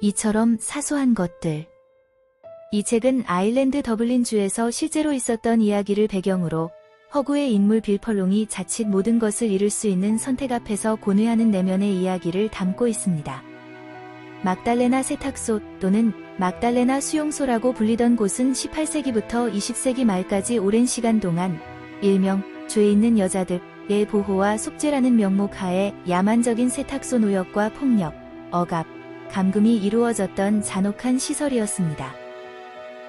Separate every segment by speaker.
Speaker 1: 이처럼 사소한 것들. 이 책은 아일랜드 더블린주에서 실제로 있었던 이야기를 배경으로 허구의 인물 빌 펄롱이 자칫 모든 것을 잃을 수 있는 선택 앞에서 고뇌하는 내면의 이야기를 담고 있습니다. 막달레나 세탁소 또는 막달레나 수용소라고 불리던 곳은 18세기부터 20세기 말까지 오랜 시간 동안 일명 죄 있는 여자들의 보호와 속죄라는 명목 하에 야만적인 세탁소 노역과 폭력, 억압, 감금이 이루어졌던 잔혹한 시설이었습니다.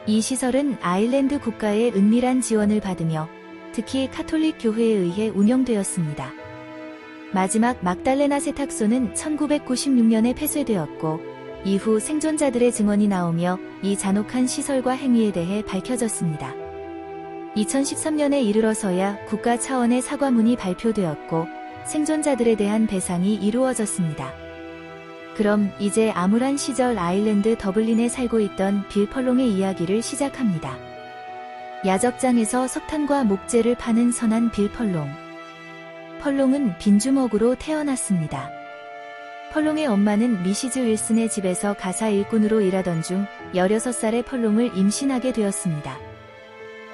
Speaker 1: 이 시설은 아일랜드 국가의 은밀한 지원을 받으며 특히 카톨릭 교회에 의해 운영되었습니다. 마지막 막달레나 세탁소는 1996년에 폐쇄되었고 이후 생존자들의 증언이 나오며 이 잔혹한 시설과 행위에 대해 밝혀졌습니다. 2013년에 이르러서야 국가 차원의 사과문이 발표되었고 생존자들에 대한 배상이 이루어졌습니다. 그럼 이제 암울한 시절 아일랜드 더블린에 살고 있던 빌 펄롱의 이야기를 시작합니다. 야적장에서 석탄과 목재를 파는 선한 빌 펄롱. 펄롱은 빈주먹으로 태어났습니다. 펄롱의 엄마는 미시즈 윌슨의 집에서 가사 일꾼으로 일하던 중 16살의 펄롱을 임신하게 되었습니다.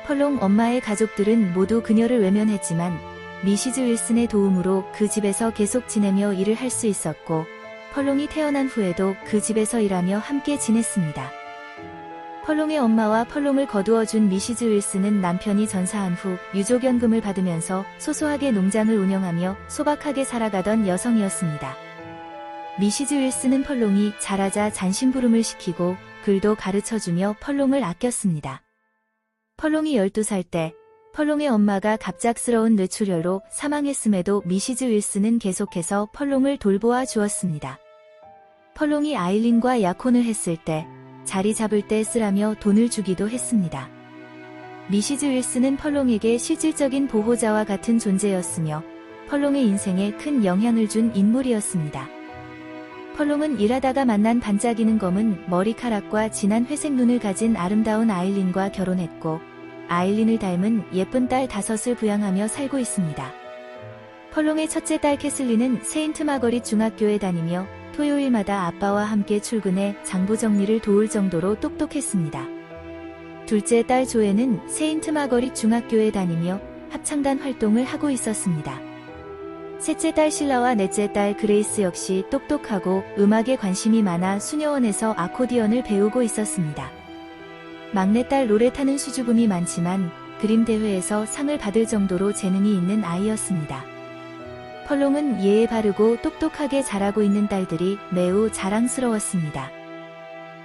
Speaker 1: 펄롱 엄마의 가족들은 모두 그녀를 외면했지만 미시즈 윌슨의 도움으로 그 집에서 계속 지내며 일을 할 수 있었고 펄롱이 태어난 후에도 그 집에서 일하며 함께 지냈습니다. 펄롱의 엄마와 펄롱을 거두어준 미시즈 윌슨은 남편이 전사한 후 유족연금을 받으면서 소소하게 농장을 운영하며 소박하게 살아가던 여성이었습니다. 미시즈 윌슨은 펄롱이 자라자 잔심부름을 시키고 글도 가르쳐주며 펄롱을 아꼈습니다. 펄롱이 12살 때 펄롱의 엄마가 갑작스러운 뇌출혈로 사망했음에도 미시즈 윌슨은 계속해서 펄롱을 돌보아 주었습니다. 펄롱이 아일린과 약혼을 했을 때 자리 잡을 때 쓰라며 돈을 주기도 했습니다. 미시즈 윌슨은 펄롱에게 실질적인 보호자와 같은 존재였으며 펄롱의 인생에 큰 영향을 준 인물이었습니다. 펄롱은 일하다가 만난 반짝이는 검은 머리카락과 진한 회색 눈을 가진 아름다운 아일린과 결혼했고 아일린을 닮은 예쁜 딸 5을 부양하며 살고 있습니다. 펄롱의 첫째 딸 캐슬리는 세인트 마거릿 중학교에 다니며 토요일마다 아빠와 함께 출근해 장부 정리를 도울 정도로 똑똑했습니다. 둘째 딸 조에는 세인트 마거릿 중학교에 다니며 합창단 활동을 하고 있었습니다. 셋째 딸 실라와 넷째 딸 그레이스 역시 똑똑하고 음악에 관심이 많아 수녀원에서 아코디언을 배우고 있었습니다. 막내딸 로레타는 수줍음이 많지만 그림 대회에서 상을 받을 정도로 재능이 있는 아이였습니다. 펄롱은 예에 바르고 똑똑하게 자라고 있는 딸들이 매우 자랑스러웠습니다.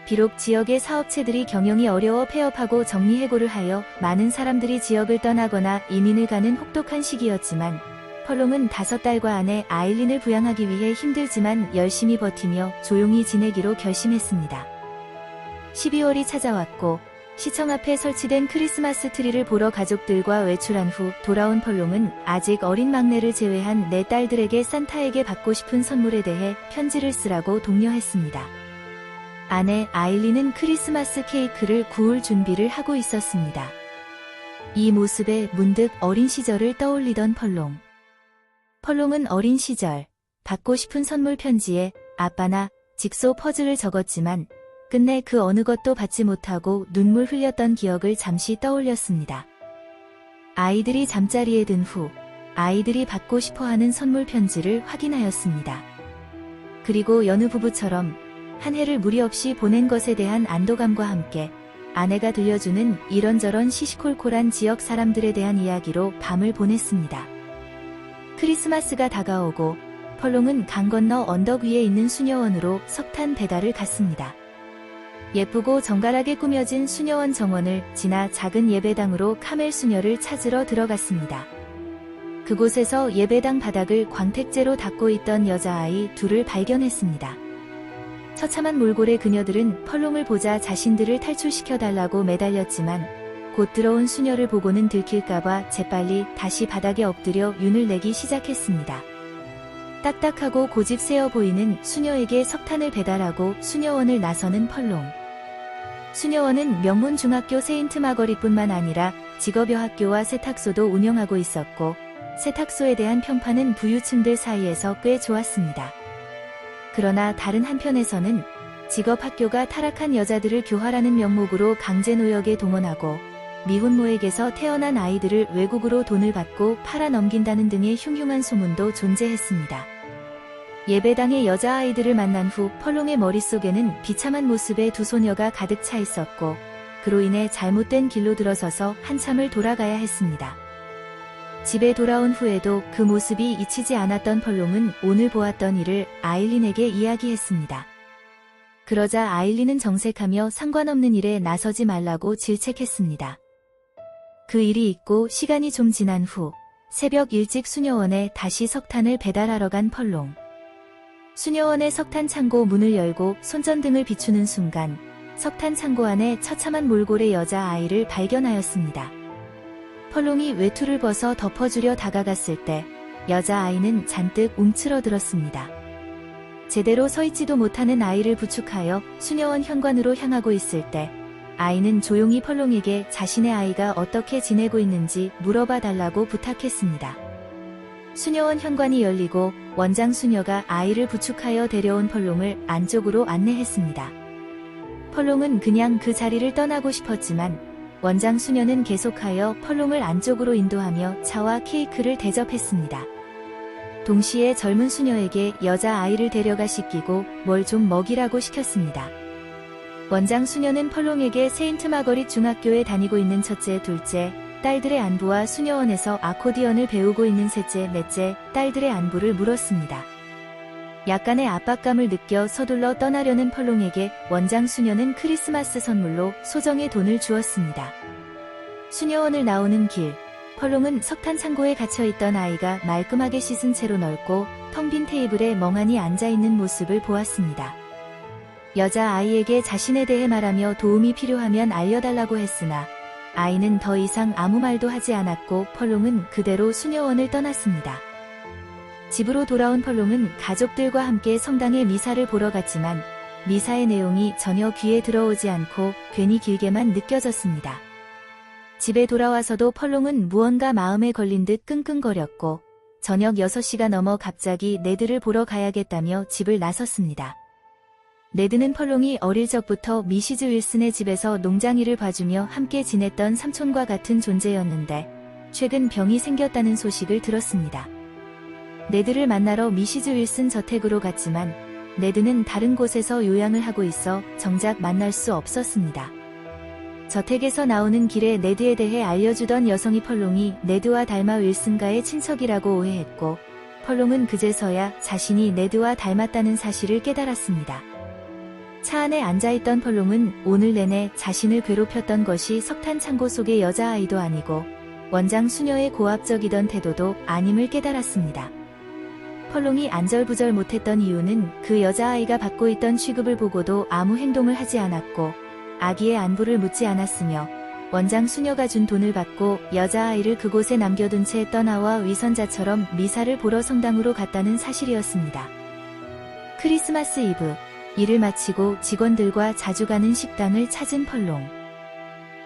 Speaker 1: 비록 지역의 사업체들이 경영이 어려워 폐업하고 정리해고를 하여 많은 사람들이 지역을 떠나거나 이민을 가는 혹독한 시기였지만 펄롱은 5딸과 아내 아일린을 부양하기 위해 힘들지만 열심히 버티며 조용히 지내기로 결심했습니다. 12월이 찾아왔고 시청 앞에 설치된 크리스마스 트리를 보러 가족들과 외출한 후 돌아온 펄롱은 아직 어린 막내를 제외한 4딸들에게 산타에게 받고 싶은 선물에 대해 편지를 쓰라고 독려했습니다. 아내 아일린은 크리스마스 케이크를 구울 준비를 하고 있었습니다. 이 모습에 문득 어린 시절을 떠올리던 펄롱. 펄롱은 어린 시절 받고 싶은 선물 편지에 아빠나 직소 퍼즐을 적었지만 끝내 그 어느 것도 받지 못하고 눈물 흘렸던 기억을 잠시 떠올렸습니다. 아이들이 잠자리에 든 후 아이들이 받고 싶어하는 선물 편지를 확인하였습니다. 그리고 여느 부부처럼 한 해를 무리 없이 보낸 것에 대한 안도감과 함께 아내가 들려주는 이런저런 시시콜콜한 지역 사람들에 대한 이야기로 밤을 보냈습니다. 크리스마스가 다가오고 펄롱은 강 건너 언덕 위에 있는 수녀원으로 석탄 배달을 갔습니다. 예쁘고 정갈하게 꾸며진 수녀원 정원을 지나 작은 예배당으로 카멜 수녀를 찾으러 들어갔습니다. 그곳에서 예배당 바닥을 광택제로 닦고 있던 여자아이 2을 발견했습니다. 처참한 몰골의 그녀들은 펄롱을 보자 자신들을 탈출시켜달라고 매달렸지만 곧 들어온 수녀를 보고는 들킬까봐 재빨리 다시 바닥에 엎드려 윤을 내기 시작했습니다. 딱딱하고 고집세어 보이는 수녀에게 석탄을 배달하고 수녀원을 나서는 펄롱. 수녀원은 명문 중학교 세인트 마거릿뿐만 아니라 직업여학교와 세탁소도 운영하고 있었고 세탁소에 대한 평판은 부유층들 사이에서 꽤 좋았습니다. 그러나 다른 한편에서는 직업학교가 타락한 여자들을 교화라는 명목으로 강제노역에 동원하고 미혼모에게서 태어난 아이들을 외국으로 돈을 받고 팔아넘긴다는 등의 흉흉한 소문도 존재했습니다. 예배당의 여자아이들을 만난 후 펄롱의 머릿속에는 비참한 모습의 두 소녀가 가득 차 있었고 그로 인해 잘못된 길로 들어서서 한참을 돌아가야 했습니다. 집에 돌아온 후에도 그 모습이 잊히지 않았던 펄롱은 오늘 보았던 일을 아일린에게 이야기했습니다. 그러자 아일린은 정색하며 상관없는 일에 나서지 말라고 질책했습니다. 그 일이 있고 시간이 좀 지난 후 새벽 일찍 수녀원에 다시 석탄을 배달하러 간 펄롱. 수녀원의 석탄 창고 문을 열고 손전등을 비추는 순간 석탄 창고 안에 처참한 몰골의 여자아이를 발견하였습니다. 펄롱이 외투를 벗어 덮어주려 다가갔을 때 여자아이는 잔뜩 움츠러들었습니다. 제대로 서있지도 못하는 아이를 부축하여 수녀원 현관으로 향하고 있을 때 아이는 조용히 펄롱에게 자신의 아이가 어떻게 지내고 있는지 물어봐 달라고 부탁했습니다. 수녀원 현관이 열리고 원장 수녀가 아이를 부축하여 데려온 펄롱을 안쪽으로 안내했습니다. 펄롱은 그냥 그 자리를 떠나고 싶었지만 원장 수녀는 계속하여 펄롱을 안쪽으로 인도하며 차와 케이크를 대접했습니다. 동시에 젊은 수녀에게 여자아이를 데려가 씻기고 뭘 좀 먹이라고 시켰습니다. 원장 수녀는 펄롱에게 세인트 마거릿 중학교에 다니고 있는 첫째, 둘째, 딸들의 안부와 수녀원에서 아코디언을 배우고 있는 셋째, 넷째, 딸들의 안부를 물었습니다. 약간의 압박감을 느껴 서둘러 떠나려는 펄롱에게 원장 수녀는 크리스마스 선물로 소정의 돈을 주었습니다. 수녀원을 나오는 길, 펄롱은 석탄 창고에 갇혀있던 아이가 말끔하게 씻은 채로 넓고 텅 빈 테이블에 멍하니 앉아있는 모습을 보았습니다. 여자아이에게 자신에 대해 말하며 도움이 필요하면 알려달라고 했으나 아이는 더 이상 아무 말도 하지 않았고 펄롱은 그대로 수녀원을 떠났습니다. 집으로 돌아온 펄롱은 가족들과 함께 성당에 미사를 보러 갔지만 미사의 내용이 전혀 귀에 들어오지 않고 괜히 길게만 느껴졌습니다. 집에 돌아와서도 펄롱은 무언가 마음에 걸린 듯 끙끙거렸고 저녁 6시가 넘어 갑자기 네드를 보러 가야겠다며 집을 나섰습니다. 네드는 펄롱이 어릴 적부터 미시즈 윌슨의 집에서 농장일을 봐주며 함께 지냈던 삼촌과 같은 존재였는데 최근 병이 생겼다는 소식을 들었습니다. 네드를 만나러 미시즈 윌슨 저택으로 갔지만 네드는 다른 곳에서 요양을 하고 있어 정작 만날 수 없었습니다. 저택에서 나오는 길에 네드에 대해 알려주던 여성이 펄롱이 네드와 닮아 윌슨가의 친척이라고 오해했고 펄롱은 그제서야 자신이 네드와 닮았다는 사실을 깨달았습니다. 차 안에 앉아있던 펄롱은 오늘 내내 자신을 괴롭혔던 것이 석탄 창고 속의 여자아이도 아니고 원장 수녀의 고압적이던 태도도 아님을 깨달았습니다. 펄롱이 안절부절 못했던 이유는 그 여자아이가 받고 있던 취급을 보고도 아무 행동을 하지 않았고 아기의 안부를 묻지 않았으며 원장 수녀가 준 돈을 받고 여자아이를 그곳에 남겨둔 채 떠나와 위선자처럼 미사를 보러 성당으로 갔다는 사실이었습니다. 크리스마스 이브, 일을 마치고 직원들과 자주 가는 식당을 찾은 펄롱.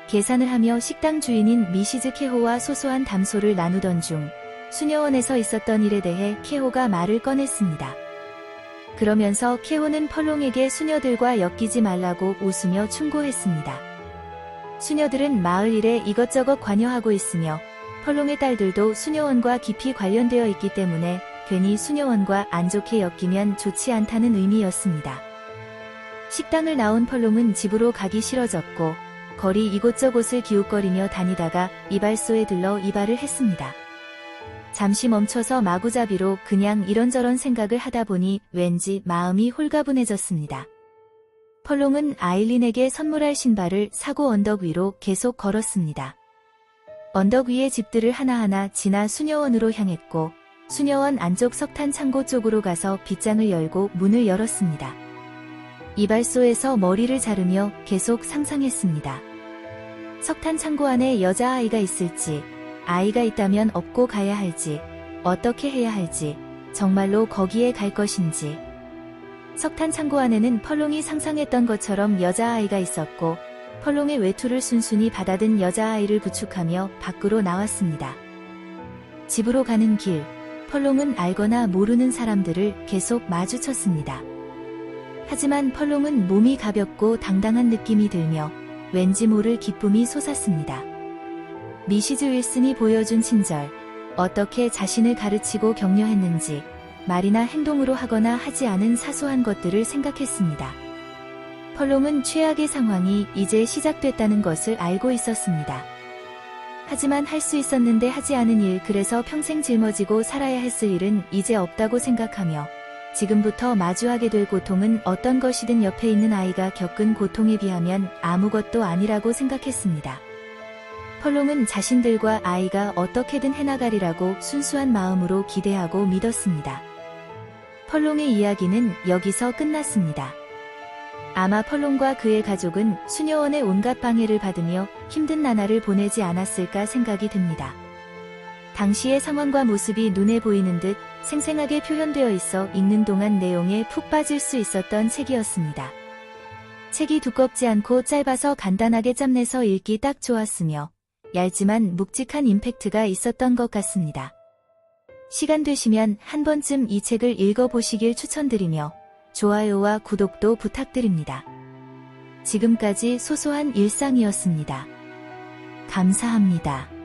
Speaker 1: 계산을 하며 식당 주인인 미시즈 케호와 소소한 담소를 나누던 중 수녀원에서 있었던 일에 대해 케호가 말을 꺼냈습니다. 그러면서 케호는 펄롱에게 수녀들과 엮이지 말라고 웃으며 충고했습니다. 수녀들은 마을 일에 이것저것 관여하고 있으며 펄롱의 딸들도 수녀원과 깊이 관련되어 있기 때문에 괜히 수녀원과 안 좋게 엮이면 좋지 않다는 의미였습니다. 식당을 나온 펄롱은 집으로 가기 싫어졌고 거리 이곳저곳을 기웃거리며 다니다가 이발소에 들러 이발을 했습니다. 잠시 멈춰서 마구잡이로 그냥 이런저런 생각을 하다 보니 왠지 마음이 홀가분해졌습니다. 펄롱은 아일린에게 선물할 신발을 사고 언덕 위로 계속 걸었습니다. 언덕 위의 집들을 하나하나 지나 수녀원으로 향했고 수녀원 안쪽 석탄 창고 쪽으로 가서 빗장을 열고 문을 열었습니다. 이발소에서 머리를 자르며 계속 상상했습니다. 석탄 창고 안에 여자아이가 있을지, 아이가 있다면 업고 가야 할지, 어떻게 해야 할지, 정말로 거기에 갈 것인지. 석탄 창고 안에는 펄롱이 상상했던 것처럼 여자아이가 있었고 펄롱의 외투를 순순히 받아든 여자아이를 부축하며 밖으로 나왔습니다. 집으로 가는 길, 펄롱은 알거나 모르는 사람들을 계속 마주쳤습니다. 하지만 펄롱은 몸이 가볍고 당당한 느낌이 들며 왠지 모를 기쁨이 솟았습니다. 미시즈 윌슨이 보여준 친절, 어떻게 자신을 가르치고 격려했는지 말이나 행동으로 하거나 하지 않은 사소한 것들을 생각했습니다. 펄롱은 최악의 상황이 이제 시작됐다는 것을 알고 있었습니다. 하지만 할 수 있었는데 하지 않은 일, 그래서 평생 짊어지고 살아야 했을 일은 이제 없다고 생각하며 지금부터 마주하게 될 고통은 어떤 것이든 옆에 있는 아이가 겪은 고통에 비하면 아무것도 아니라고 생각했습니다. 펄롱은 자신들과 아이가 어떻게든 해나가리라고 순수한 마음으로 기대하고 믿었습니다. 펄롱의 이야기는 여기서 끝났습니다. 아마 펄롱과 그의 가족은 수녀원의 온갖 방해를 받으며 힘든 나날을 보내지 않았을까 생각이 듭니다. 당시의 상황과 모습이 눈에 보이는 듯 생생하게 표현되어 있어 읽는 동안 내용에 푹 빠질 수 있었던 책이었습니다. 책이 두껍지 않고 짧아서 간단하게 짬내서 읽기 딱 좋았으며 얇지만 묵직한 임팩트가 있었던 것 같습니다. 시간 되시면 한 번쯤 이 책을 읽어보시길 추천드리며 좋아요와 구독도 부탁드립니다. 지금까지 소소한 일상이었습니다. 감사합니다.